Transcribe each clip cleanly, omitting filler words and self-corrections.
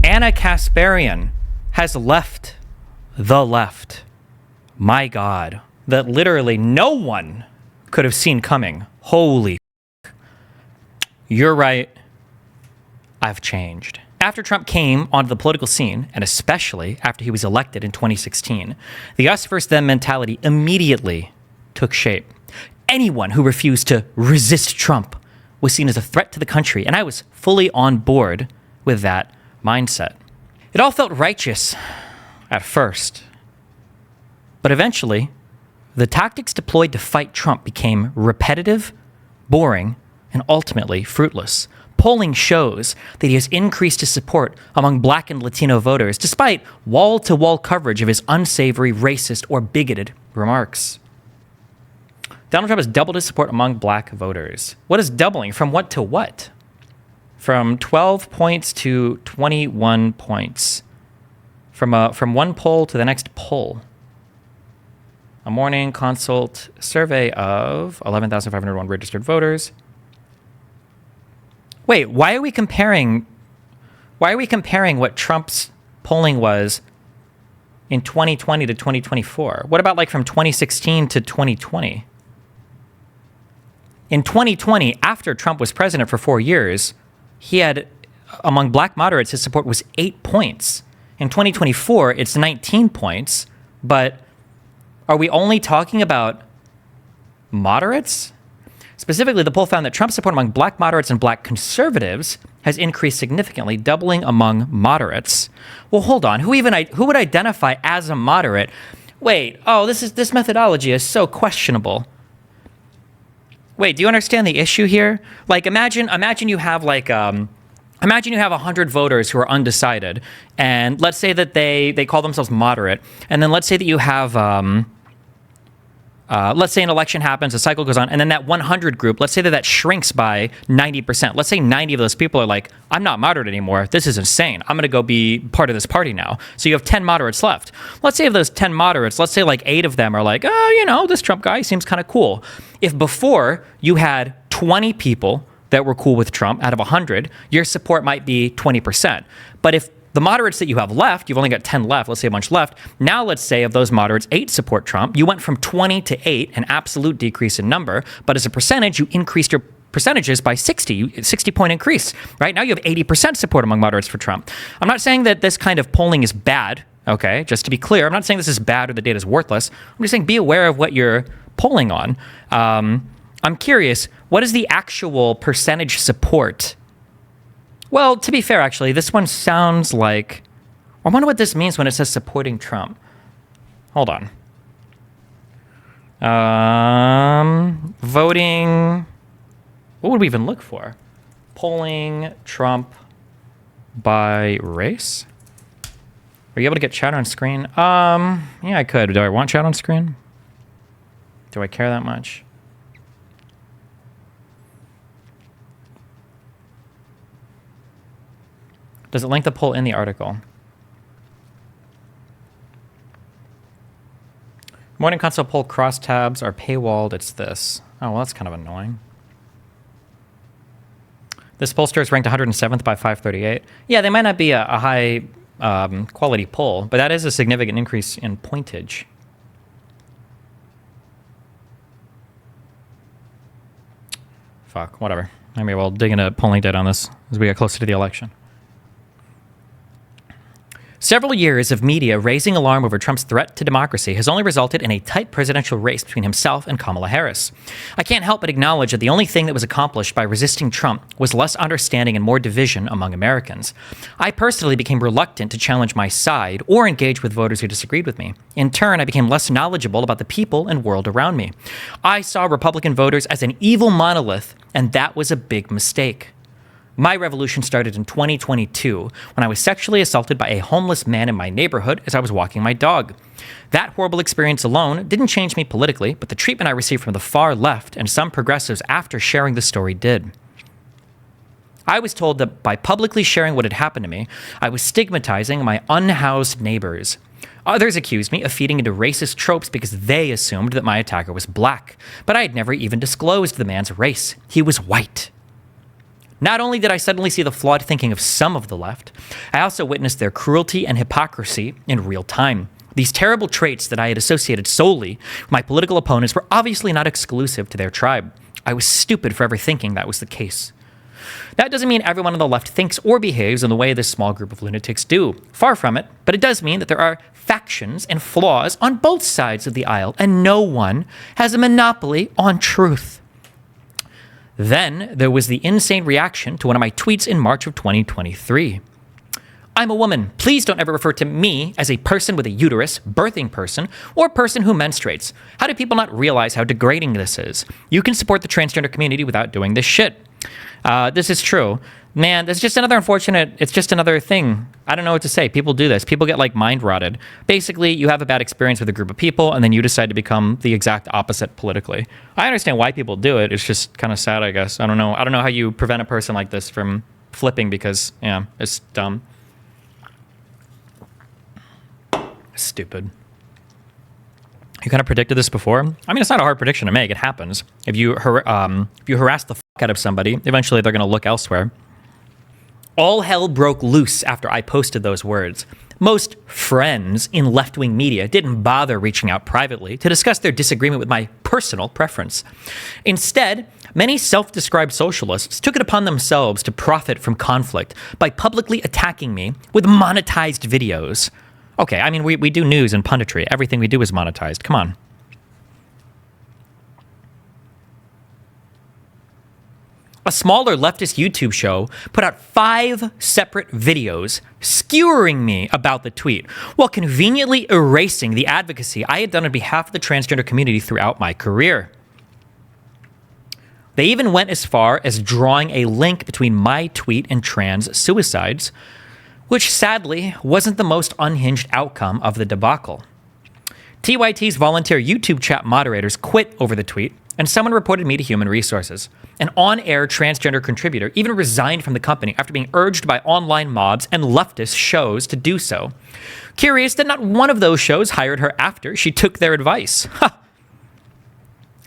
Anna Kasparian has left the left. My God, that literally no one could have seen coming. Holy You're right. I've changed. After Trump came onto the political scene, and especially after he was elected in 2016, the us versus them mentality immediately took shape. Anyone who refused to resist Trump was seen as a threat to the country, and I was fully on board with that mindset. It all felt righteous at first, but eventually, the tactics deployed to fight Trump became repetitive, boring, and ultimately fruitless. Polling shows that he has increased his support among Black and Latino voters, despite wall-to-wall coverage of his unsavory, racist, or bigoted remarks. Donald Trump has doubled his support among Black voters. What is doubling? From what to what? From 12 points to 21 points. From one poll to the next poll. A morning consult survey of 11,501 registered voters. Wait, why are we comparing what Trump's polling was in 2020 to 2024? What about like from 2016 to 2020? In 2020, after Trump was president for 4 years, he had, among Black moderates, his support was 8 points. In 2024, it's 19 points. But are we only talking about moderates? Specifically, the poll found that Trump's support among Black moderates and Black conservatives has increased significantly, doubling among moderates. Well, hold on. Who would identify as a moderate? Wait, this methodology is so questionable. Wait, do you understand the issue here? Like, imagine you have imagine you have 100 voters who are undecided, and let's say that they call themselves moderate, and then let's say that you have, let's say an election happens, a cycle goes on, and then that 100 group, let's say that shrinks by 90%. Let's say 90 of those people are like, I'm not moderate anymore. This is insane. I'm going to go be part of this party now. So you have 10 moderates left. Let's say of those 10 moderates, let's say like 8 of them are like, this Trump guy seems kind of cool. If before you had 20 people that were cool with Trump out of 100, your support might be 20%. But if the moderates that you have left, you've only got 10 left, let's say a bunch left. Now let's say of those moderates, 8 support Trump. You went from 20 to 8, an absolute decrease in number, but as a percentage, you increased your percentages by 60-point increase, right? Now you have 80% support among moderates for Trump. I'm not saying that this kind of polling is bad, okay? Just to be clear, I'm not saying this is bad or the data is worthless. I'm just saying be aware of what you're polling on. I'm curious, what is the actual percentage support? Well, to be fair, actually, this one sounds like... I wonder what this means when it says supporting Trump. Hold on. Voting... What would we even look for? Polling Trump by race? Are you able to get chat on screen? Yeah, I could. Do I want chat on screen? Do I care that much? Does it link the poll in the article? Morning console poll crosstabs are paywalled. It's this. Oh, well, that's kind of annoying. This pollster is ranked 107th by 538. Yeah, they might not be a high quality poll, but that is a significant increase in pointage. Fuck, whatever. Maybe we'll dig into polling data on this as we get closer to the election. Several years of media raising alarm over Trump's threat to democracy has only resulted in a tight presidential race between himself and Kamala Harris. I can't help but acknowledge that the only thing that was accomplished by resisting Trump was less understanding and more division among Americans. I personally became reluctant to challenge my side or engage with voters who disagreed with me. In turn, I became less knowledgeable about the people and world around me. I saw Republican voters as an evil monolith, and that was a big mistake. My revolution started in 2022 when I was sexually assaulted by a homeless man in my neighborhood as I was walking my dog. That horrible experience alone didn't change me politically, but the treatment I received from the far left and some progressives after sharing the story did. I was told that by publicly sharing what had happened to me, I was stigmatizing my unhoused neighbors. Others accused me of feeding into racist tropes because they assumed that my attacker was black, but I had never even disclosed the man's race. He was white. Not only did I suddenly see the flawed thinking of some of the left, I also witnessed their cruelty and hypocrisy in real time. These terrible traits that I had associated solely with my political opponents were obviously not exclusive to their tribe. I was stupid for ever thinking that was the case. That doesn't mean everyone on the left thinks or behaves in the way this small group of lunatics do. Far from it, but it does mean that there are factions and flaws on both sides of the aisle, and no one has a monopoly on truth. Then there was the insane reaction to one of my tweets in March of 2023. I'm a woman. Please don't ever refer to me as a person with a uterus, birthing person, or person who menstruates. How do people not realize how degrading this is? You can support the transgender community without doing this shit. This is true. Man, it's just another thing. I don't know what to say. People do this. People get like mind rotted. Basically, you have a bad experience with a group of people and then you decide to become the exact opposite politically. I understand why people do it. It's just kind of sad, I guess. I don't know how you prevent a person like this from flipping because, yeah, it's dumb. Stupid. You kind of predicted this before? I mean, it's not a hard prediction to make. It happens. If you harass the fuck out of somebody, eventually they're going to look elsewhere. All hell broke loose after I posted those words. Most friends in left-wing media didn't bother reaching out privately to discuss their disagreement with my personal preference. Instead, many self-described socialists took it upon themselves to profit from conflict by publicly attacking me with monetized videos. Okay, I mean, we do news and punditry. Everything we do is monetized. Come on. A smaller leftist YouTube show put out 5 separate videos skewering me about the tweet, while conveniently erasing the advocacy I had done on behalf of the transgender community throughout my career. They even went as far as drawing a link between my tweet and trans suicides, which sadly wasn't the most unhinged outcome of the debacle. TYT's volunteer YouTube chat moderators quit over the tweet, and someone reported me to Human Resources. An on-air transgender contributor even resigned from the company after being urged by online mobs and leftist shows to do so. Curious that not one of those shows hired her after she took their advice. Ha!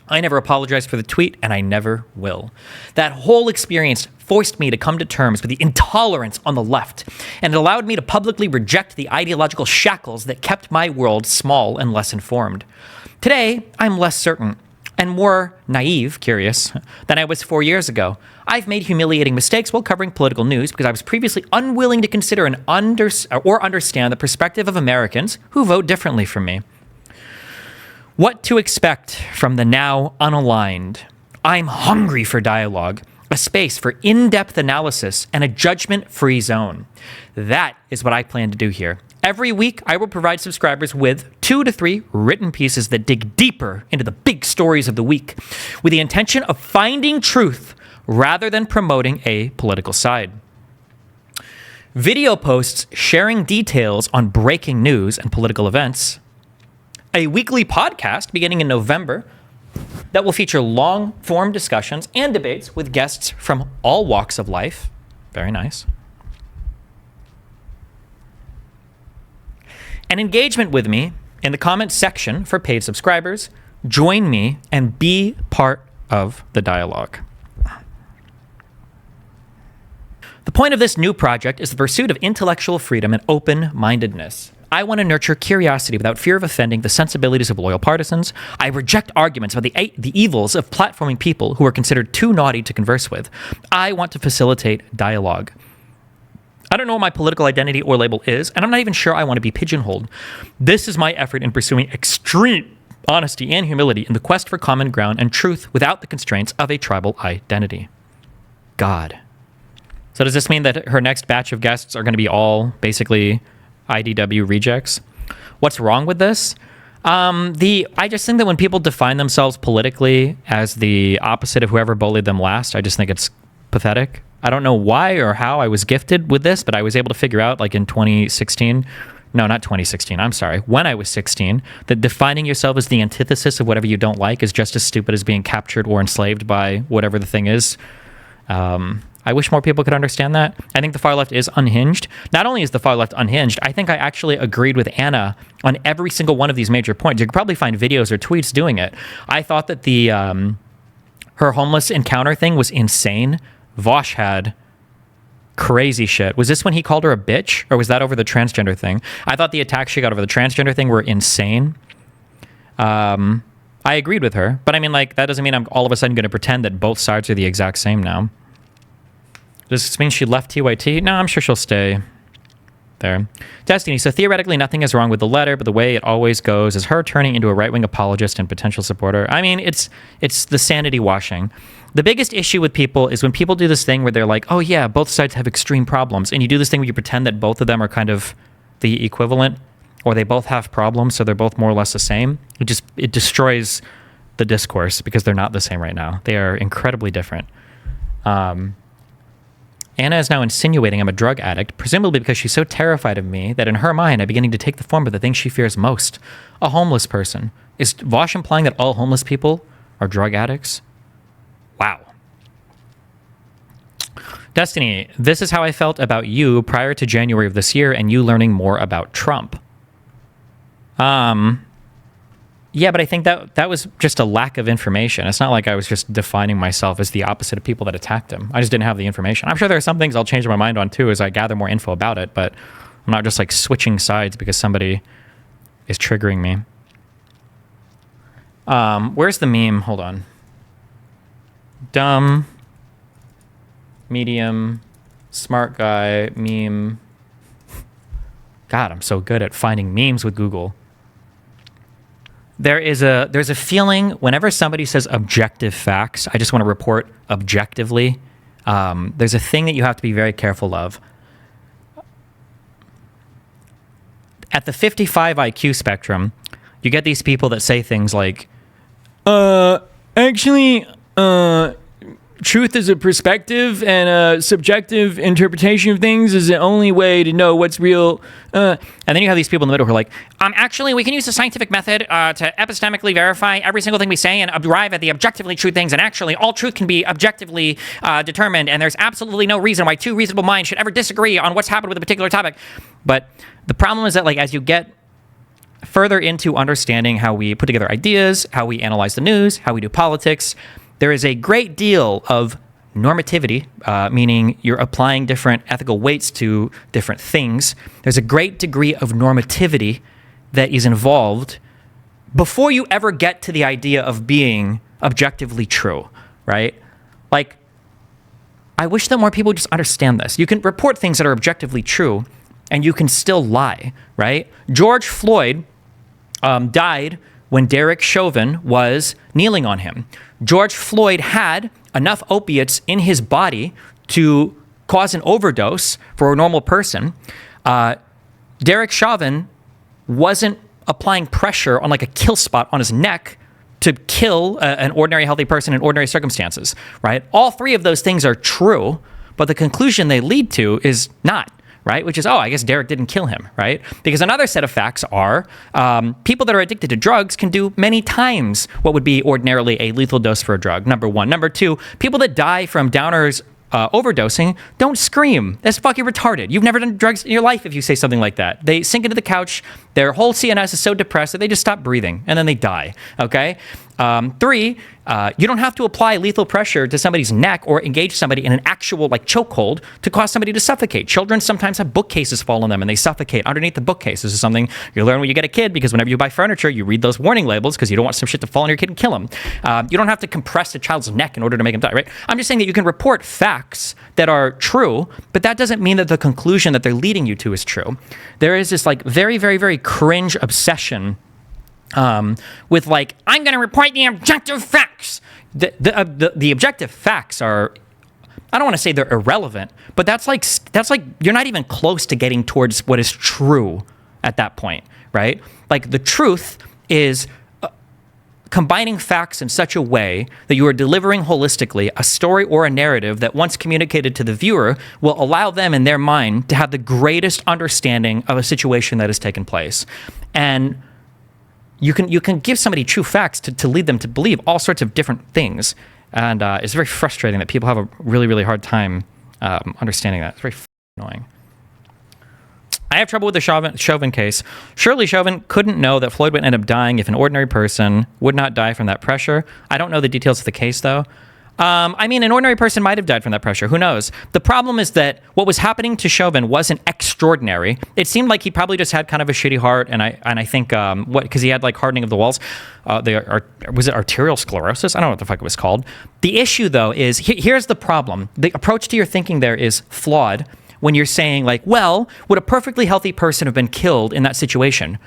I never apologized for the tweet, and I never will. That whole experience forced me to come to terms with the intolerance on the left, and it allowed me to publicly reject the ideological shackles that kept my world small and less informed. Today, I'm less certain and more naive, curious, than I was 4 years ago. I've made humiliating mistakes while covering political news because I was previously unwilling to consider or understand the perspective of Americans who vote differently from me. What to expect from the now unaligned? I'm hungry for dialogue, a space for in-depth analysis, and a judgment-free zone. That is what I plan to do here. Every week, I will provide subscribers with 2 to 3 written pieces that dig deeper into the big stories of the week, with the intention of finding truth rather than promoting a political side. Video posts sharing details on breaking news and political events. A weekly podcast beginning in November that will feature long-form discussions and debates with guests from all walks of life. Very nice. And engagement with me in the comments section for paid subscribers. Join me and be part of the dialogue. The point of this new project is the pursuit of intellectual freedom and open-mindedness. I want to nurture curiosity without fear of offending the sensibilities of loyal partisans. I reject arguments about the evils of platforming people who are considered too naughty to converse with. I want to facilitate dialogue. I don't know what my political identity or label is, and I'm not even sure I want to be pigeonholed. This is my effort in pursuing extreme honesty and humility in the quest for common ground and truth without the constraints of a tribal identity. God. So does this mean that her next batch of guests are going to be all basically IDW rejects? What's wrong with this? I just think that when people define themselves politically as the opposite of whoever bullied them last, I just think it's pathetic. I don't know why or how I was gifted with this, but I was able to figure out, like in 2016, no, not 2016, I'm sorry, when I was 16, that defining yourself as the antithesis of whatever you don't like is just as stupid as being captured or enslaved by whatever the thing is. I wish more people could understand that. I think the far left is unhinged. Not only is the far left unhinged, I think I actually agreed with Anna on every single one of these major points. You could probably find videos or tweets doing it. I thought that her homeless encounter thing was insane. Vosh had crazy shit. Was this when he called her a bitch, or was that over the transgender thing? I thought the attacks she got over the transgender thing were insane. I agreed with her, but I mean, like, that doesn't mean I'm all of a sudden going to pretend that both sides are the exact same now. Does this mean she left TYT? No, I'm sure she'll stay there. Destiny, so theoretically nothing is wrong with the letter, but the way it always goes is her turning into a right-wing apologist and potential supporter. I mean, it's the sanity washing. The biggest issue with people is when people do this thing where they're like, oh yeah, both sides have extreme problems, and you do this thing where you pretend that both of them are kind of the equivalent, or they both have problems, so they're both more or less the same. It destroys the discourse, because they're not the same right now. They are incredibly different. Anna is now insinuating I'm a drug addict, presumably because she's so terrified of me that in her mind I'm beginning to take the form of the thing she fears most, a homeless person. Is Vosh implying that all homeless people are drug addicts? Wow. Destiny, this is how I felt about you prior to January of this year and you learning more about Trump. Yeah, but I think that was just a lack of information. It's not like I was just defining myself as the opposite of people that attacked him. I just didn't have the information. I'm sure there are some things I'll change my mind on too as I gather more info about it, but I'm not just like switching sides because somebody is triggering me. Where's the meme? Hold on. Dumb, medium, smart guy, meme. God, I'm so good at finding memes with Google. There's a feeling whenever somebody says objective facts, I just want to report objectively. There's a thing that you have to be very careful of. At the 55 IQ spectrum, you get these people that say things like, actually, truth is a perspective and a subjective interpretation of things is the only way to know what's real. And then you have these people in the middle who are like, actually, we can use the scientific method to epistemically verify every single thing we say and arrive at the objectively true things. And actually, all truth can be objectively determined. And there's absolutely no reason why two reasonable minds should ever disagree on what's happened with a particular topic. But the problem is that, like, as you get further into understanding how we put together ideas, how we analyze the news, how we do politics, there is a great deal of normativity, meaning you're applying different ethical weights to different things. There's a great degree of normativity that is involved before you ever get to the idea of being objectively true, right? Like, I wish that more people just understand this. You can report things that are objectively true, and you can still lie, right? George Floyd died when Derek Chauvin was kneeling on him. George Floyd had enough opiates in his body to cause an overdose for a normal person. Derek Chauvin wasn't applying pressure on like a kill spot on his neck to kill an ordinary healthy person in ordinary circumstances, right? All three of those things are true, but the conclusion they lead to is not. Right? Which is, I guess Derek didn't kill him, right? Because another set of facts are people that are addicted to drugs can do many times what would be ordinarily a lethal dose for a drug, number one. Number two, people that die from downers overdosing don't scream. That's fucking retarded. You've never done drugs in your life if you say something like that. They sink into the couch, their whole CNS is so depressed that they just stop breathing, and then they die, okay? Three, you don't have to apply lethal pressure to somebody's neck or engage somebody in an actual like chokehold to cause somebody to suffocate. Children sometimes have bookcases fall on them and they suffocate underneath the bookcase. This is something you learn when you get a kid, because whenever you buy furniture, you read those warning labels because you don't want some shit to fall on your kid and kill him. You don't have to compress a child's neck in order to make him die, right? I'm just saying that you can report facts that are true, but that doesn't mean that the conclusion that they're leading you to is true. There is this like very, very, very cringe obsession with like, I'm going to report the objective facts. The objective facts are, I don't want to say they're irrelevant, but that's like you're not even close to getting towards what is true at that point, right? Like the truth is combining facts in such a way that you are delivering holistically a story or a narrative that once communicated to the viewer will allow them in their mind to have the greatest understanding of a situation that has taken place. And you can give somebody true facts to lead them to believe all sorts of different things. And it's very frustrating that people have a really, really hard time understanding that. It's very annoying. I have trouble with the Chauvin case. Surely Chauvin couldn't know that Floyd would end up dying if an ordinary person would not die from that pressure. I don't know the details of the case, though. I mean, an ordinary person might have died from that pressure. Who knows? The problem is that what was happening to Chauvin wasn't extraordinary. It seemed like he probably just had kind of a shitty heart, and I think because he had like hardening of the walls. Was it arterial sclerosis? I don't know what the fuck it was called. The issue, though, is here's the problem. The approach to your thinking there is flawed when you're saying like, well, would a perfectly healthy person have been killed in that situation?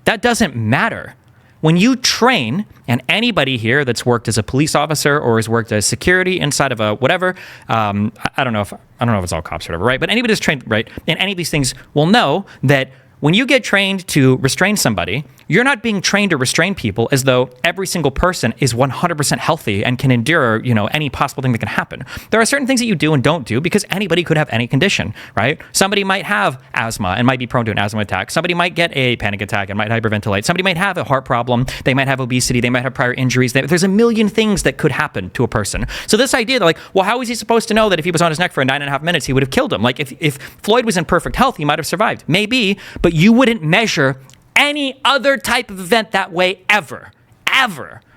That doesn't matter. When you train, and anybody here that's worked as a police officer or has worked as security inside of a whatever, I don't know if it's all cops or whatever, right? But anybody that's trained, right, in any of these things will know that when you get trained to restrain somebody, you're not being trained to restrain people as though every single person is 100% healthy and can endure, any possible thing that can happen. There are certain things that you do and don't do because anybody could have any condition, right? Somebody might have asthma and might be prone to an asthma attack. Somebody might get a panic attack and might hyperventilate. Somebody might have a heart problem. They might have obesity. They might have prior injuries. There's a million things that could happen to a person. So this idea that like, well, how was he supposed to know that if he was on his neck for 9.5 minutes, he would have killed him? Like if Floyd was in perfect health, he might have survived. Maybe, but you wouldn't measure any other type of event that way ever,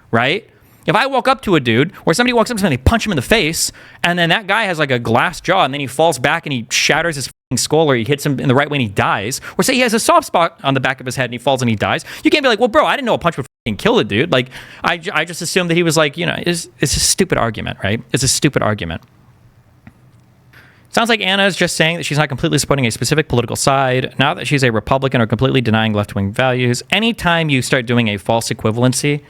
right? If I walk up to a dude or somebody walks up to me and they punch him in the face and then that guy has like a glass jaw and then he falls back and he shatters his skull or he hits him in the right way and he dies, or say he has a soft spot on the back of his head and he falls and he dies, you can't be like, well, bro, I didn't know a punch would kill the dude. Like, I just assumed that he was like, it's a stupid argument, right? It's a stupid argument. Sounds like Anna is just saying that she's not completely supporting a specific political side, not that she's a Republican or completely denying left-wing values. Anytime you start doing a false equivalency,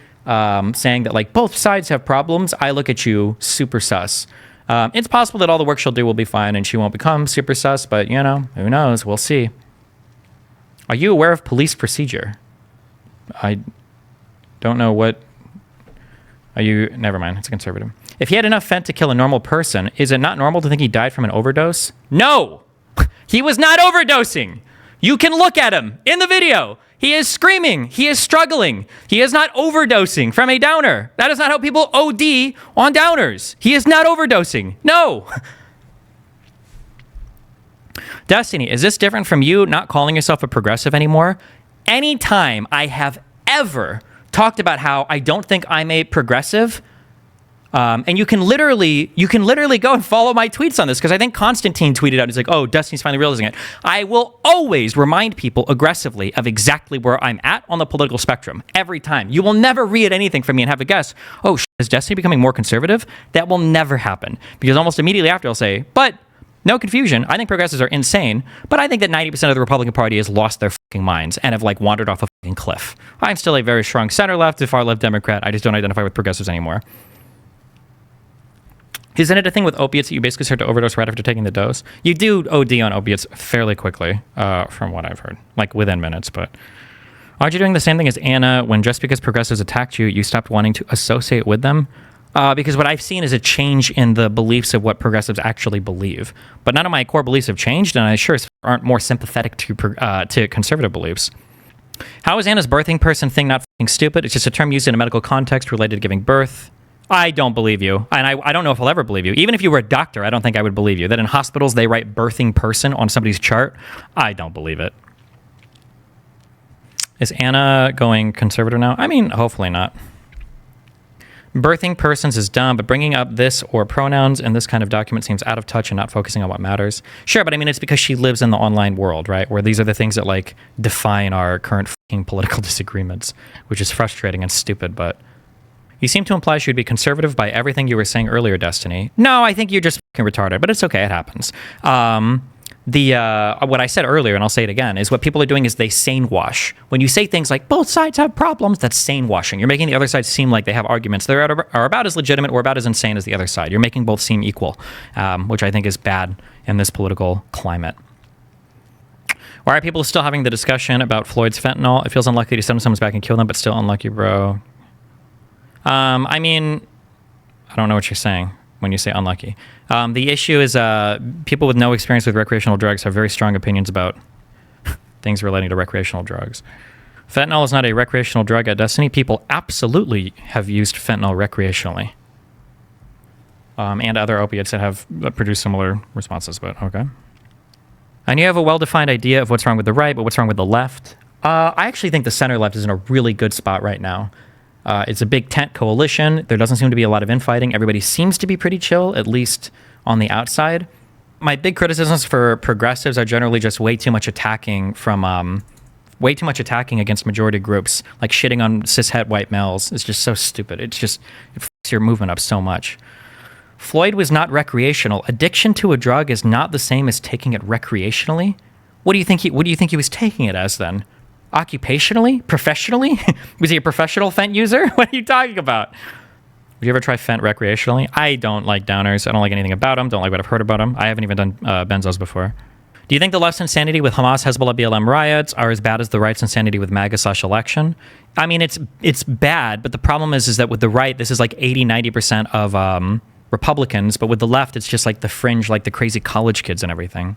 saying that like both sides have problems, I look at you super sus. It's possible that all the work she'll do will be fine and she won't become super sus, but who knows? We'll see. Are you aware of police procedure? I don't know what... Are you... Never mind, it's a conservative. If he had enough fent to kill a normal person, is it not normal to think he died from an overdose? No! He was not overdosing! You can look at him in the video. He is screaming. He is struggling. He is not overdosing from a downer. That is not how people OD on downers. He is not overdosing. No! Destiny, is this different from you not calling yourself a progressive anymore? Anytime I have ever talked about how I don't think I'm a progressive... and you can literally go and follow my tweets on this because I think Constantine tweeted out, he's like, oh, Destiny's finally realizing it. I will always remind people aggressively of exactly where I'm at on the political spectrum every time. You will never read anything from me and have a guess, oh, is Destiny becoming more conservative? That will never happen because almost immediately after I'll say, but no confusion, I think progressives are insane, but I think that 90% of the Republican Party has lost their fucking minds and have like wandered off a fucking cliff. I'm still a very strong center left to far left Democrat. I just don't identify with progressives anymore. Isn't it a thing with opiates that you basically start to overdose right after taking the dose? You do OD on opiates fairly quickly, from what I've heard, like within minutes. But aren't you doing the same thing as Anna when just because progressives attacked you, you stopped wanting to associate with them? Because what I've seen is a change in the beliefs of what progressives actually believe. But none of my core beliefs have changed, and I sure aren't more sympathetic to conservative beliefs. How is Anna's birthing person thing not fucking stupid? It's just a term used in a medical context related to giving birth. I don't believe you, and I don't know if I'll ever believe you. Even if you were a doctor, I don't think I would believe you. That in hospitals they write birthing person on somebody's chart, I don't believe it. Is Anna going conservative now? I mean, hopefully not. Birthing persons is dumb, but bringing up this or pronouns in this kind of document seems out of touch and not focusing on what matters. Sure, but I mean, it's because she lives in the online world, right? Where these are the things that like define our current fucking political disagreements, which is frustrating and stupid, but... You seem to imply she would be conservative by everything you were saying earlier, Destiny. No, I think you're just fucking retarded, but it's okay, it happens. What I said earlier, and I'll say it again, is what people are doing is they sane wash. When you say things like, both sides have problems, that's sane washing. You're making the other side seem like they have arguments that are about as legitimate or about as insane as the other side. You're making both seem equal, which I think is bad in this political climate. Why are people still having the discussion about Floyd's fentanyl? It feels unlucky to send someone back and kill them, but still unlucky, bro. I mean, I don't know what you're saying when you say unlucky. The issue is people with no experience with recreational drugs have very strong opinions about things relating to recreational drugs. Fentanyl is not a recreational drug at Destiny. People absolutely have used fentanyl recreationally. And other opiates that have produced similar responses, but okay. And you have a well-defined idea of what's wrong with the right, but what's wrong with the left. I actually think the center left is in a really good spot right now. It's a big tent coalition. There doesn't seem to be a lot of infighting. Everybody seems to be pretty chill, at least on the outside. My big criticisms for progressives are generally just way too much attacking against majority groups, like shitting on cishet white males. It's just so stupid. It fucks your movement up so much. Floyd was not recreational. Addiction to a drug is not the same as taking it recreationally. What do you think he was taking it as then? Occupationally? Professionally? Was he a professional Fent user? What are you talking about? Would you ever try Fent recreationally? I don't like downers. I don't like anything about them. Don't like what I've heard about them. I haven't even done benzos before. Do you think the left's insanity with Hamas, Hezbollah, BLM riots are as bad as the right's insanity with MAGA/election? I mean, it's bad, but the problem is that with the right, this is like 80-90% of Republicans, but with the left, it's just like the fringe, like the crazy college kids and everything.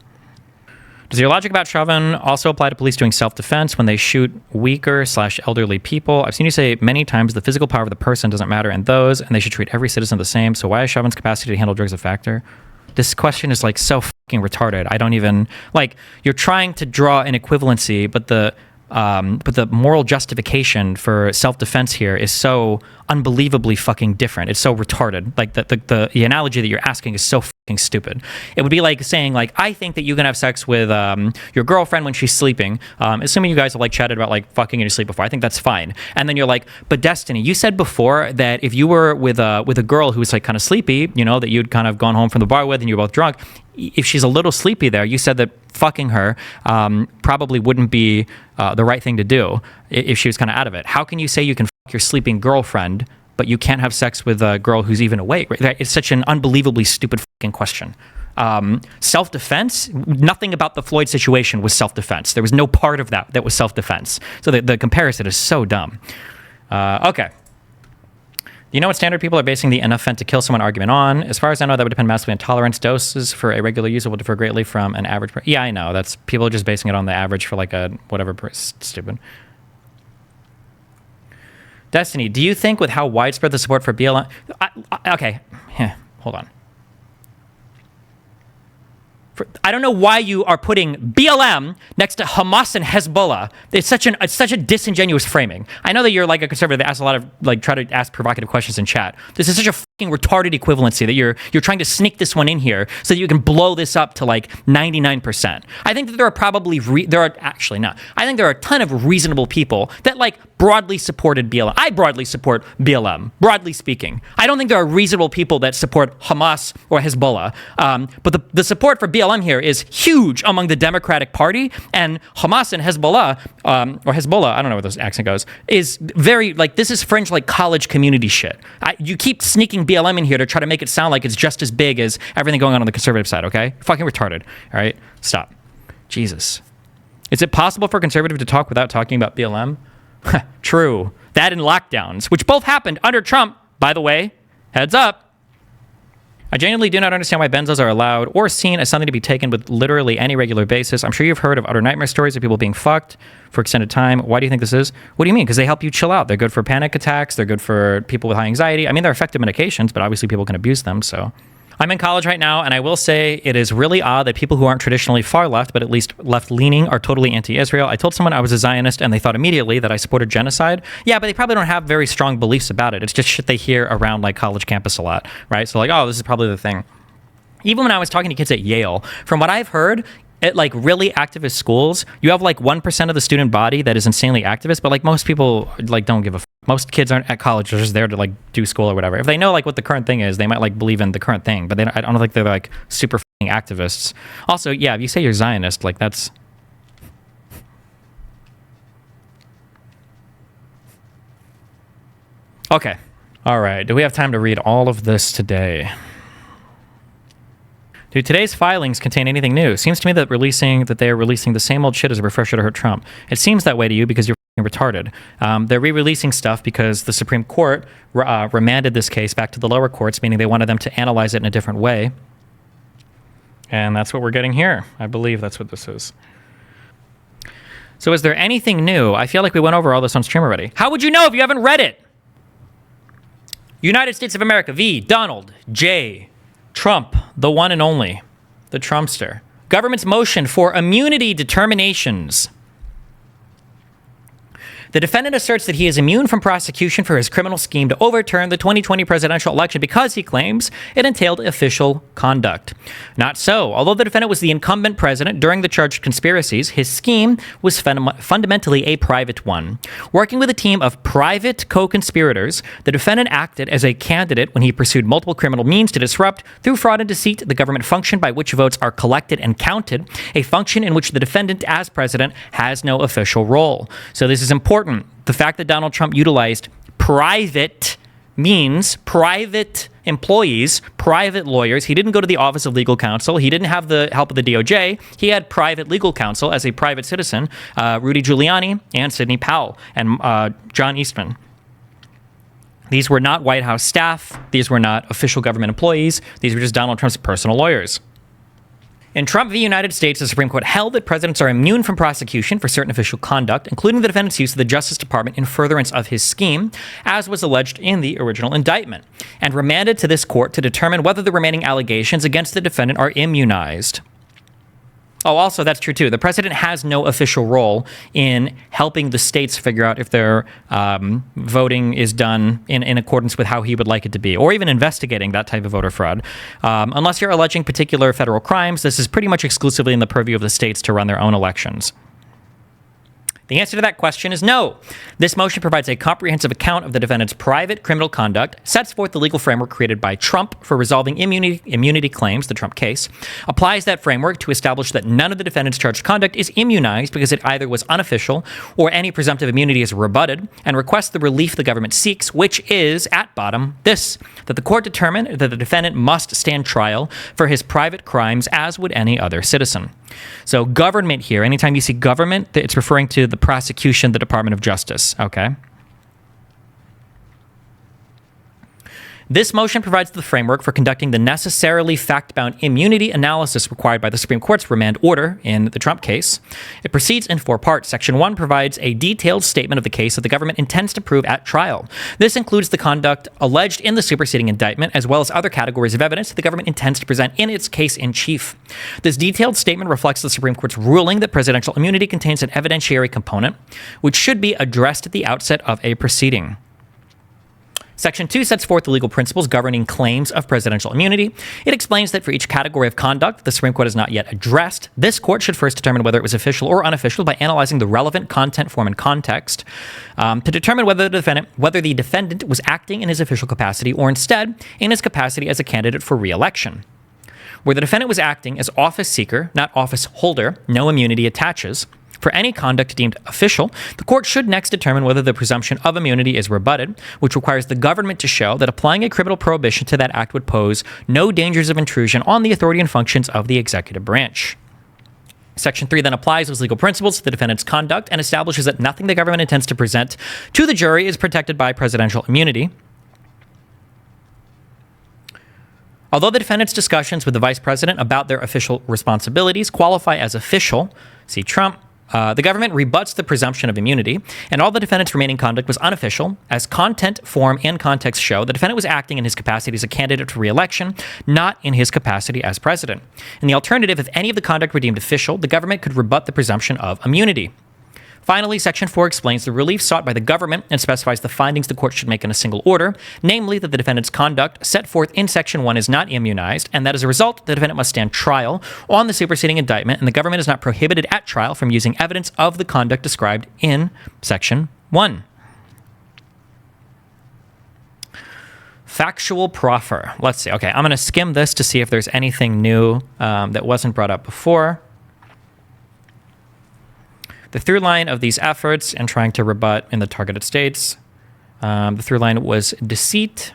Does your logic about Chauvin also apply to police doing self-defense when they shoot weaker/elderly people? I've seen you say many times the physical power of the person doesn't matter in those, and they should treat every citizen the same. So why is Chauvin's capacity to handle drugs a factor? This question is like so fucking retarded. I don't even like. You're trying to draw an equivalency, but the moral justification for self-defense here is so unbelievably fucking different. It's so retarded. Like the analogy that you're asking is so fucking stupid. It would be like saying, like, I think that you can have sex with your girlfriend when she's sleeping, assuming you guys have like chatted about like fucking in your sleep before. I think that's fine. And then you're like, but Destiny, you said before that if you were with a girl who was like kind of sleepy, you know, that you'd kind of gone home from the bar with and you were both drunk, if she's a little sleepy there, you said that fucking her probably wouldn't be the right thing to do if she was kind of out of it. How can you say you can fuck your sleeping girlfriend, but you can't have sex with a girl who's even awake? Right? It's such an unbelievably stupid fucking question. Self-defense, nothing about the Floyd situation was self-defense. There was no part of that was self-defense. So the comparison is so dumb. Okay. You know what standard people are basing the enough Fent to kill someone argument on? As far as I know, that would depend massively on tolerance. Doses for a regular user will differ greatly from an average. Yeah, I know. That's people are just basing it on the average for like a whatever. Stupid. Destiny, do you think with how widespread the support for BLM... okay, hold on. I don't know why you are putting BLM next to Hamas and Hezbollah. It's such a disingenuous framing. I know that you're like a conservative that asks a lot of try to ask provocative questions in chat. This is such a fucking retarded equivalency that you're trying to sneak this one in here so that you can blow this up to like 99%. I think that there are probably actually not. I think there are a ton of reasonable people that like broadly supported BLM. I broadly support BLM, broadly speaking. I don't think there are reasonable people that support Hamas or Hezbollah. But the support for BLM here is huge among the Democratic Party, and Hamas and Hezbollah, or Hezbollah, I don't know where this accent goes, is very, like, this is fringe, like, college community shit. You keep sneaking BLM in here to try to make it sound like it's just as big as everything going on the conservative side, okay? Fucking retarded, all right? Stop. Jesus. Is it possible for a conservative to talk without talking about BLM? True. That and lockdowns, which both happened under Trump, by the way. Heads up. I genuinely do not understand why benzos are allowed or seen as something to be taken with literally any regular basis. I'm sure you've heard of utter nightmare stories of people being fucked for extended time. Why do you think this is? What do you mean? Because they help you chill out. They're good for panic attacks. They're good for people with high anxiety. I mean, they're effective medications, but obviously people can abuse them, so... I'm in college right now, and I will say it is really odd that people who aren't traditionally far left, but at least left-leaning, are totally anti-Israel. I told someone I was a Zionist, and they thought immediately that I supported genocide. Yeah, but they probably don't have very strong beliefs about it. It's just shit they hear around, like, college campus a lot, right? So, like, oh, this is probably the thing. Even when I was talking to kids at Yale, from what I've heard, at like really activist schools, you have like 1% of the student body that is insanely activist, but like most people like don't give a most kids aren't at college, they're just there to like do school or whatever. If they know like what the current thing is, they might like believe in the current thing, but I don't think they're like super fucking activists. Also, yeah, if you say you're Zionist, like that's... Okay. All right. Do we have time to read all of this today? Do today's filings contain anything new? Seems to me that they are releasing the same old shit as a refresher to hurt Trump. It seems that way to you because you're retarded. They're re-releasing stuff because the Supreme Court remanded this case back to the lower courts, meaning they wanted them to analyze it in a different way. And that's what we're getting here. I believe that's what this is. So is there anything new? I feel like we went over all this on stream already. How would you know if you haven't read it? United States of America v. Donald J. Trump, the one and only, the Trumpster. Government's motion for immunity determinations. The defendant asserts that he is immune from prosecution for his criminal scheme to overturn the 2020 presidential election because he claims it entailed official conduct. Not so. Although the defendant was the incumbent president during the charged conspiracies, his scheme was fundamentally a private one. Working with a team of private co-conspirators, the defendant acted as a candidate when he pursued multiple criminal means to disrupt, through fraud and deceit, the government function by which votes are collected and counted, a function in which the defendant, as president, has no official role. So this is important. The fact that Donald Trump utilized private means, private employees, private lawyers. He didn't go to the Office of Legal Counsel. He didn't have the help of the DOJ. He had private legal counsel as a private citizen, Rudy Giuliani and Sidney Powell and John Eastman. These were not White House staff. These were not official government employees. These were just Donald Trump's personal lawyers. In Trump v. United States, the Supreme Court held that presidents are immune from prosecution for certain official conduct, including the defendant's use of the Justice Department in furtherance of his scheme, as was alleged in the original indictment, and remanded to this court to determine whether the remaining allegations against the defendant are immunized. Oh, also, that's true, too. The president has no official role in helping the states figure out if their voting is done in accordance with how he would like it to be, or even investigating that type of voter fraud. Unless you're alleging particular federal crimes, this is pretty much exclusively in the purview of the states to run their own elections. The answer to that question is no. This motion provides a comprehensive account of the defendant's private criminal conduct, sets forth the legal framework created by Trump for resolving immunity claims, the Trump case, applies that framework to establish that none of the defendant's charged conduct is immunized because it either was unofficial or any presumptive immunity is rebutted, and requests the relief the government seeks, which is, at bottom, this, that the court determine that the defendant must stand trial for his private crimes as would any other citizen. So government here, anytime you see government, it's referring to the prosecution, the Department of Justice, okay? This motion provides the framework for conducting the necessarily fact-bound immunity analysis required by the Supreme Court's remand order in the Trump case. It proceeds in 4 parts. Section 1 provides a detailed statement of the case that the government intends to prove at trial. This includes the conduct alleged in the superseding indictment, as well as other categories of evidence that the government intends to present in its case in chief. This detailed statement reflects the Supreme Court's ruling that presidential immunity contains an evidentiary component, which should be addressed at the outset of a proceeding. Section 2 sets forth the legal principles governing claims of presidential immunity. It explains that for each category of conduct the Supreme Court has not yet addressed, this court should first determine whether it was official or unofficial by analyzing the relevant content, form, and context to determine whether the defendant was acting in his official capacity or instead in his capacity as a candidate for re-election. Where the defendant was acting as office seeker, not office holder, no immunity attaches. For any conduct deemed official, the court should next determine whether the presumption of immunity is rebutted, which requires the government to show that applying a criminal prohibition to that act would pose no dangers of intrusion on the authority and functions of the executive branch. Section 3 then applies those legal principles to the defendant's conduct and establishes that nothing the government intends to present to the jury is protected by presidential immunity. Although the defendant's discussions with the vice president about their official responsibilities qualify as official, see Trump, the government rebuts the presumption of immunity, and all the defendant's remaining conduct was unofficial, as content, form, and context show the defendant was acting in his capacity as a candidate for re-election, not in his capacity as president. In the alternative, if any of the conduct were deemed official, the government could rebut the presumption of immunity. Finally, Section 4 explains the relief sought by the government and specifies the findings the court should make in a single order, namely that the defendant's conduct set forth in Section 1 is not immunized, and that as a result, the defendant must stand trial on the superseding indictment, and the government is not prohibited at trial from using evidence of the conduct described in Section 1. Factual proffer. Let's see. Okay, I'm going to skim this to see if there's anything new that wasn't brought up before. The through line of these efforts and trying to rebut in the targeted states, the through line was deceit,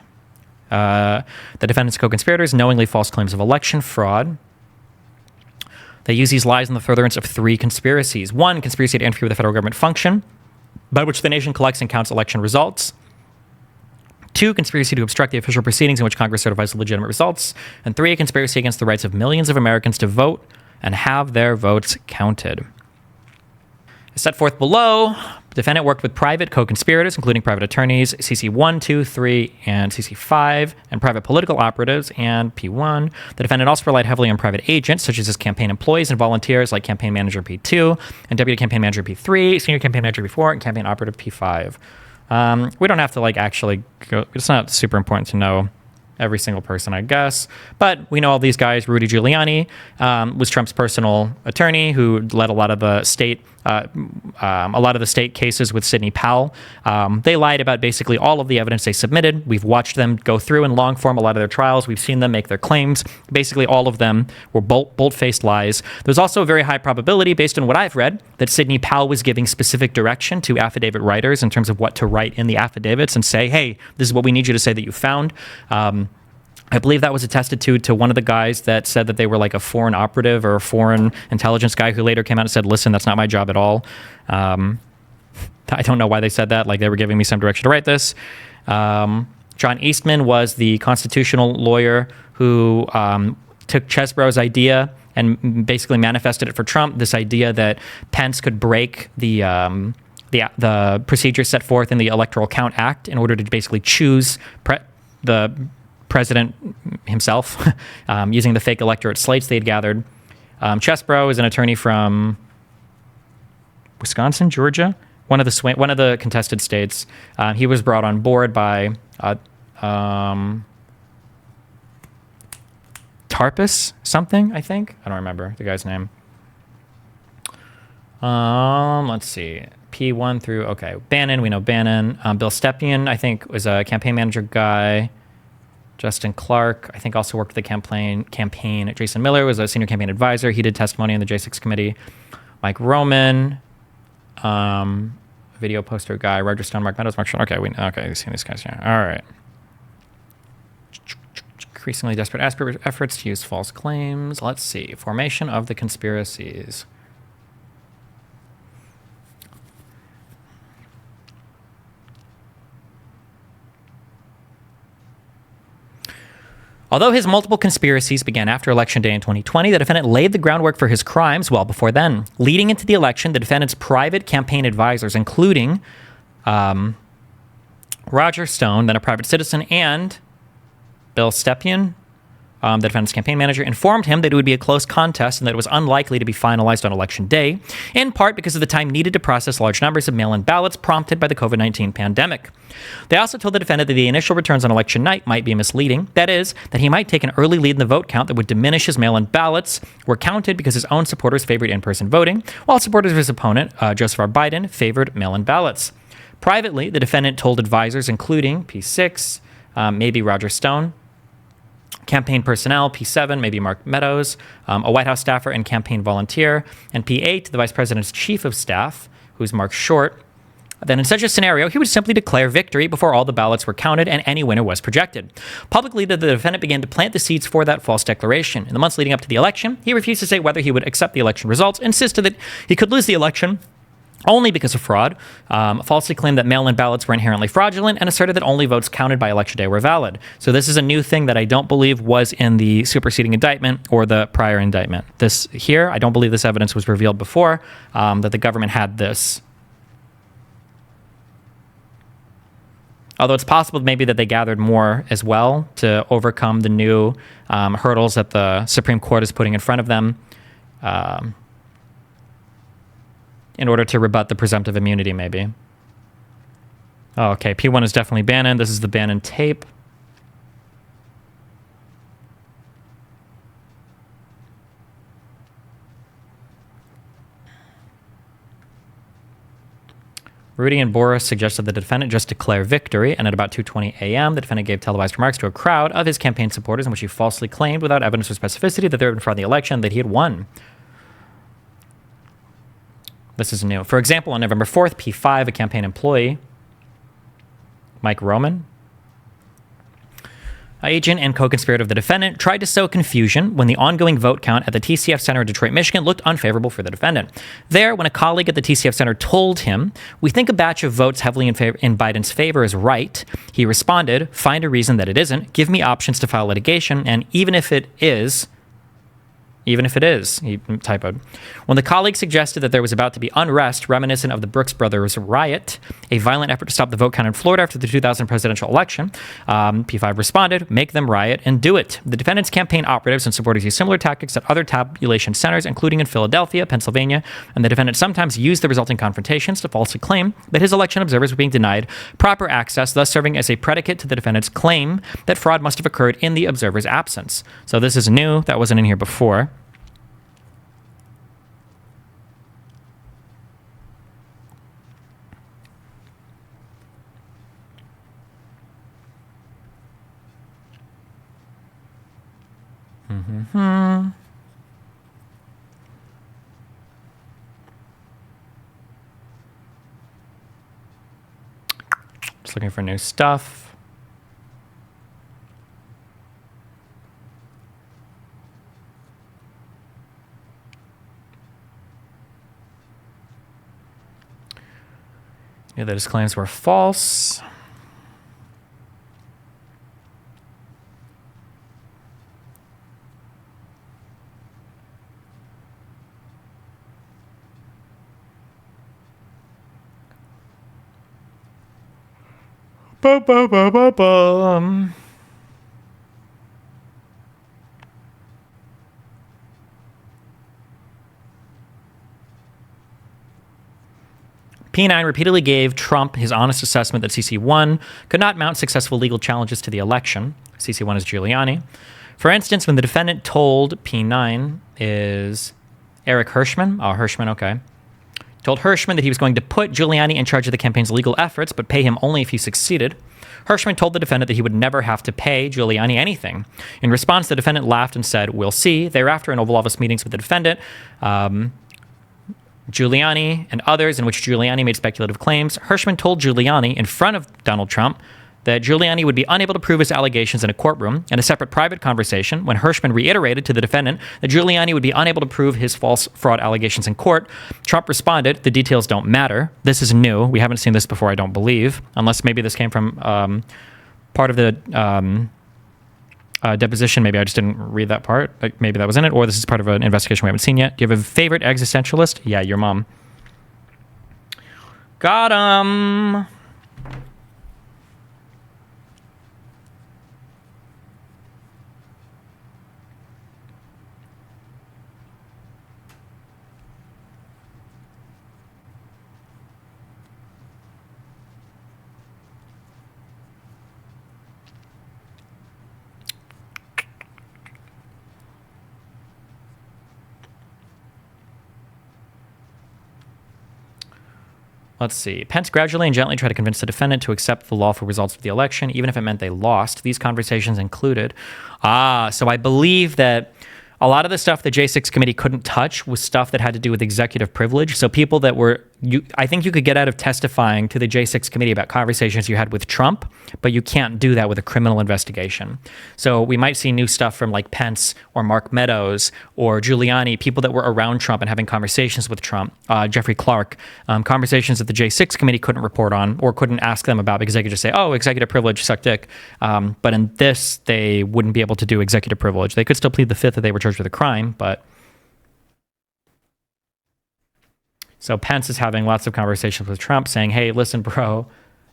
the defendant's co-conspirators, knowingly false claims of election fraud. They use these lies in the furtherance of 3 conspiracies. 1, conspiracy to interfere with the federal government function, by which the nation collects and counts election results. 2, conspiracy to obstruct the official proceedings in which Congress certifies the legitimate results. And 3, conspiracy against the rights of millions of Americans to vote and have their votes counted. Set forth below, Defendant worked with private co-conspirators, including private attorneys, CC 1, 2, 3, and CC 5, and private political operatives, and P1. The defendant also relied heavily on private agents, such as his campaign employees and volunteers, like campaign manager P2, and deputy campaign manager P3, senior campaign manager P4, and campaign operative P5. We don't have to, actually go. It's not super important to know every single person, I guess. But we know all these guys. Rudy Giuliani was Trump's personal attorney who led a lot of the state cases with Sidney Powell. They lied about basically all of the evidence they submitted. We've watched them go through in long form a lot of their trials. We've seen them make their claims. Basically, all of them were bold-faced lies. There's also a very high probability, based on what I've read, that Sidney Powell was giving specific direction to affidavit writers in terms of what to write in the affidavits and say, hey, this is what we need you to say that you found. I believe that was attested to one of the guys that said that they were like a foreign operative or a foreign intelligence guy who later came out and said, listen, that's not my job at all. I don't know why they said that. Like, they were giving me some direction to write this. John Eastman was the constitutional lawyer who took Chesebro's idea and basically manifested it for Trump, this idea that Pence could break the procedure set forth in the Electoral Count Act in order to basically choose the president himself using the fake electorate slates they had gathered. Chesebro is an attorney from Wisconsin, Georgia, one of the contested states. He was brought on board by Tarpus something, I think. I don't remember the guy's name. Let's see. P1 through, okay. Bannon, we know Bannon. Bill Stepien, I think, was a campaign manager guy. Justin Clark, I think, also worked with the campaign. Jason Miller was a senior campaign advisor. He did testimony in the J6 committee. Mike Roman, video poster guy. Roger Stone, Mark Meadows, Mark Sean. Okay, we've seen these guys here. All right. Increasingly desperate efforts to use false claims. Let's see. Formation of the conspiracies. Although his multiple conspiracies began after Election Day in 2020, the defendant laid the groundwork for his crimes well before then. Leading into the election, the defendant's private campaign advisors, including Roger Stone, then a private citizen, and Bill Stepien, the defendant's campaign manager, informed him that it would be a close contest and that it was unlikely to be finalized on Election Day, in part because of the time needed to process large numbers of mail-in ballots prompted by the COVID-19 pandemic. They also told the defendant that the initial returns on election night might be misleading. That is, that he might take an early lead in the vote count that would diminish his mail-in ballots were counted because his own supporters favored in-person voting, while supporters of his opponent, Joseph R. Biden, favored mail-in ballots. Privately, the defendant told advisors, including P6, maybe Roger Stone, campaign personnel, P7, maybe Mark Meadows, a White House staffer and campaign volunteer, and P8, the vice president's chief of staff, who's Mark Short, then in such a scenario, he would simply declare victory before all the ballots were counted and any winner was projected. Publicly, the defendant began to plant the seeds for that false declaration. In the months leading up to the election, he refused to say whether he would accept the election results, insisted that he could lose the election only because of fraud, falsely claimed that mail-in ballots were inherently fraudulent, and asserted that only votes counted by Election Day were valid. So this is a new thing that I don't believe was in the superseding indictment or the prior indictment. This here, I don't believe this evidence was revealed before, that the government had this. Although it's possible maybe that they gathered more as well to overcome the new hurdles that the Supreme Court is putting in front of them, in order to rebut the presumptive immunity, maybe. Oh, okay, P1 is definitely Bannon. This is the Bannon tape. Rudy and Boris suggested the defendant just declare victory, and at about 2:20 a.m., the defendant gave televised remarks to a crowd of his campaign supporters in which he falsely claimed, without evidence or specificity, that they had been fraud in the election, that he had won. This is new. For example, on November 4th, P5, a campaign employee, Mike Roman, agent and co-conspirator of the defendant, tried to sow confusion when the ongoing vote count at the TCF Center in Detroit, Michigan looked unfavorable for the defendant. There, when a colleague at the TCF Center told him, "We think a batch of votes heavily in Biden's favor is right," he responded, "Find a reason that it isn't. Give me options to file litigation, and even if it is, even if it is, he typoed. When the colleague suggested that there was about to be unrest reminiscent of the Brooks Brothers riot, a violent effort to stop the vote count in Florida after the 2000 presidential election, P5 responded, make them riot and do it. The defendant's campaign operatives and supporters used similar tactics at other tabulation centers, including in Philadelphia, Pennsylvania, and the defendant sometimes used the resulting confrontations to falsely claim that his election observers were being denied proper access, thus serving as a predicate to the defendant's claim that fraud must have occurred in the observer's absence. So this is new. That wasn't in here before. Just looking for new stuff. Yeah, that his claims were false. Ba-ba-ba-ba-bum. P9 repeatedly gave Trump his honest assessment that CC1 could not mount successful legal challenges to the election. CC1 is Giuliani. For instance, when the defendant told P9 is Eric Hirschman. Oh, Hirschman, okay. Told Hirschman that he was going to put Giuliani in charge of the campaign's legal efforts, but pay him only if he succeeded. Hirschman told the defendant that he would never have to pay Giuliani anything. In response, the defendant laughed and said, "We'll see." Thereafter, in Oval Office meetings with the defendant, Giuliani and others in which Giuliani made speculative claims, Hirschman told Giuliani in front of Donald Trump that Giuliani would be unable to prove his allegations in a courtroom. In a separate private conversation, when Hirschman reiterated to the defendant that Giuliani would be unable to prove his false fraud allegations in court, Trump responded, "The details don't matter." This is new. We haven't seen this before, I don't believe, unless maybe this came from part of the deposition. Maybe I just didn't read that part. Maybe that was in it, or this is part of an investigation we haven't seen yet. Do you have a favorite existentialist? Yeah, your mom. Got him. Let's see. Pence gradually and gently tried to convince the defendant to accept the lawful results of the election, even if it meant they lost. These conversations included. So I believe that a lot of the stuff the J6 committee couldn't touch was stuff that had to do with executive privilege. So people that were, I think you could get out of testifying to the J6 committee about conversations you had with Trump, but you can't do that with a criminal investigation. So we might see new stuff from like Pence or Mark Meadows or Giuliani, people that were around Trump and having conversations with Trump, Jeffrey Clark, conversations that the J6 committee couldn't report on or couldn't ask them about because they could just say, oh, executive privilege, suck dick. But in this, they wouldn't be able to do executive privilege. They could still plead the fifth that they were charged with a crime, but... So Pence is having lots of conversations with Trump saying, hey, listen, bro,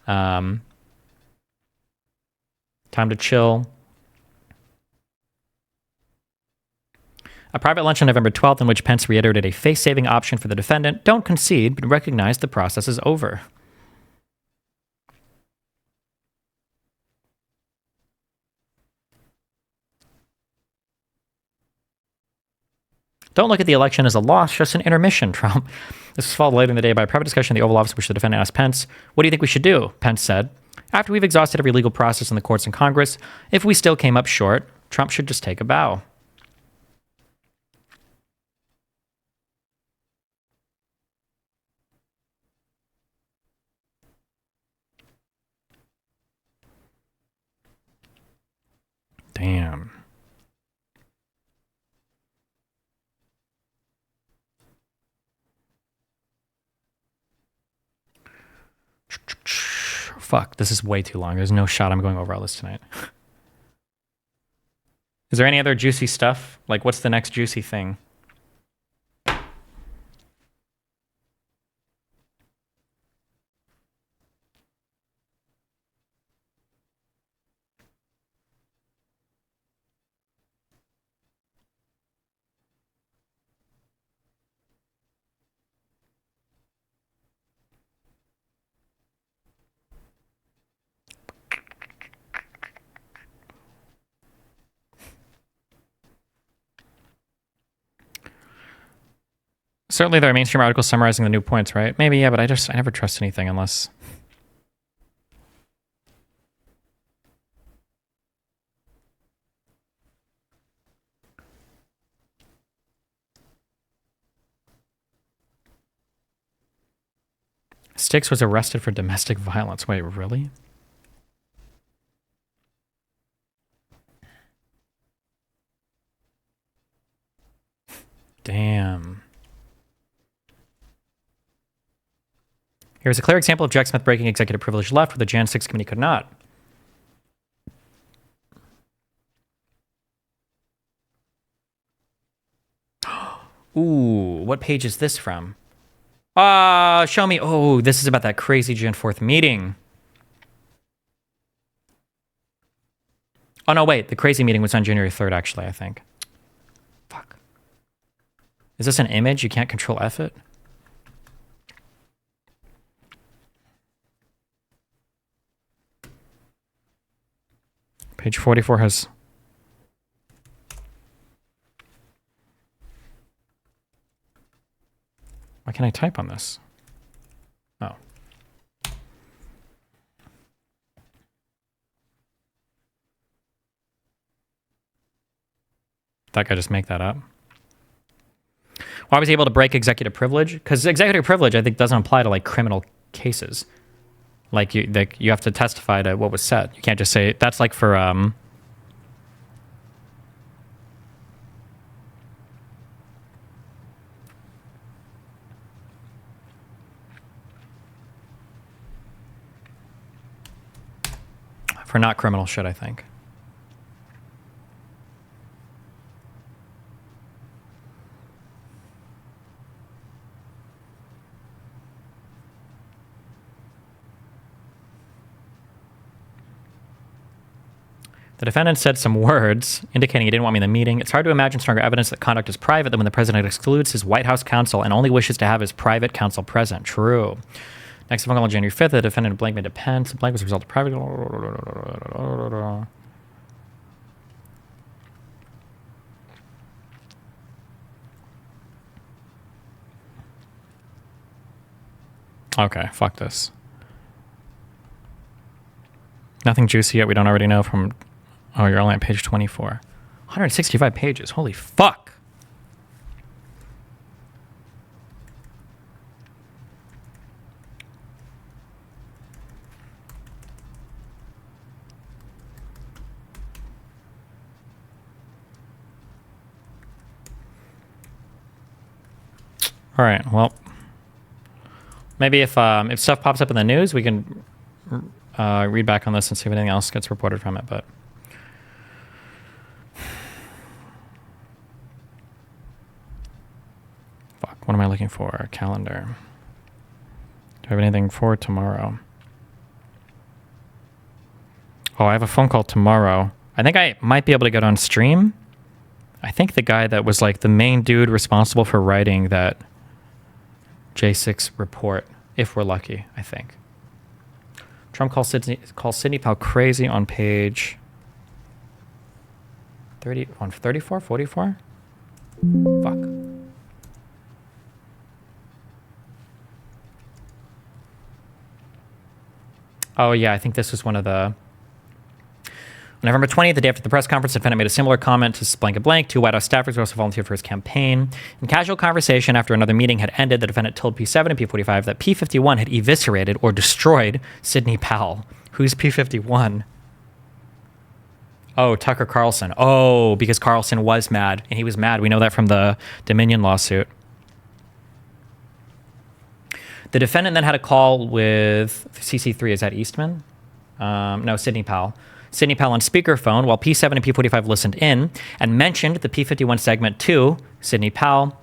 time to chill. A private lunch on November 12th in which Pence reiterated a face-saving option for the defendant. Don't concede, but recognize the process is over. Don't look at the election as a loss, just an intermission, Trump. This was followed later in the day by a private discussion in the Oval Office, which the defendant asked Pence, what do you think we should do? Pence said, after we've exhausted every legal process in the courts and Congress, if we still came up short, Trump should just take a bow. Damn. Fuck, this is way too long. There's no shot I'm going over all this tonight. Is there any other juicy stuff? Like, what's the next juicy thing? Certainly there are mainstream articles summarizing the new points, right? Maybe, yeah, but I never trust anything unless... Styx was arrested for domestic violence. Wait, really? Damn. Here's a clear example of Jack Smith breaking executive privilege left, where the Jan 6 committee could not. Ooh, what page is this from? Show me. Oh, this is about that crazy Jan 4th meeting. Oh, no, wait. The crazy meeting was on January 3rd, actually, I think. Fuck. Is this an image? You can't control F it? Page 44 has... Why can't I type on this? Oh. That guy just make that up. Why was he able to break executive privilege? Because executive privilege, I think, doesn't apply to like criminal cases. Like you have to testify to what was said. You can't just say that's like for not criminal shit, I think. The defendant said some words indicating he didn't want me in the meeting. It's hard to imagine stronger evidence that conduct is private than when the president excludes his White House counsel and only wishes to have his private counsel present. True. Next phone call on January 5th, the defendant Blank made a pen. Blank was a result of private... Okay, fuck this. Nothing juicy yet we don't already know from... Oh, you're only on page 24. 165 pages. Holy fuck. All right, well, maybe if stuff pops up in the news, we can read back on this and see if anything else gets reported from it, but... Fuck, what am I looking for? A calendar. Do I have anything for tomorrow? Oh, I have a phone call tomorrow. I think I might be able to get on stream. I think the guy that was like the main dude responsible for writing that J6 report, if we're lucky, I think. Trump calls Sidney Powell crazy on page 30, on 34, 44? Fuck. Oh yeah, I think this was one of the... On November 20th, the day after the press conference, the defendant made a similar comment to blank and blank. Two White House staffers who also volunteered for his campaign. In casual conversation, after another meeting had ended, the defendant told P7 and P45 that P51 had eviscerated or destroyed Sidney Powell. Who's P51? Oh, Tucker Carlson. Oh, because Carlson was mad, and he was mad. We know that from the Dominion lawsuit. The defendant then had a call with CC3. Is that Eastman? No, Sidney Powell. Sidney Powell on speakerphone while P7 and P45 listened in and mentioned the P51 segment to Sidney Powell.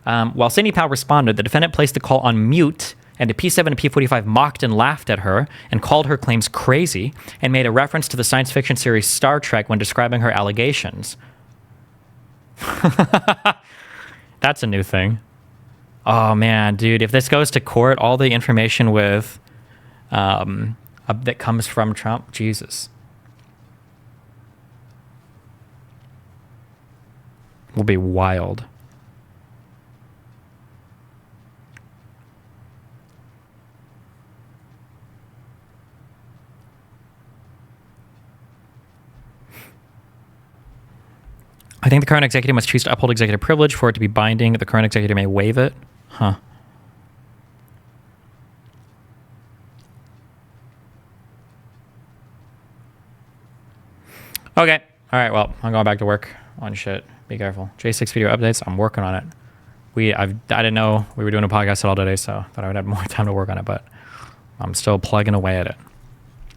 While Sidney Powell responded, the defendant placed the call on mute, and the P7 and P45 mocked and laughed at her and called her claims crazy and made a reference to the science fiction series Star Trek when describing her allegations. That's a new thing. Oh, man, dude, if this goes to court, all the information with that comes from Trump, Jesus, will be wild. I think the current executive must choose to uphold executive privilege for it to be binding. The current executive may waive it. Huh. Okay. All right. Well, I'm going back to work on shit. Be careful. J6 video updates. I'm working on it. I didn't know we were doing a podcast all today, so I thought I would have more time to work on it, but I'm still plugging away at it.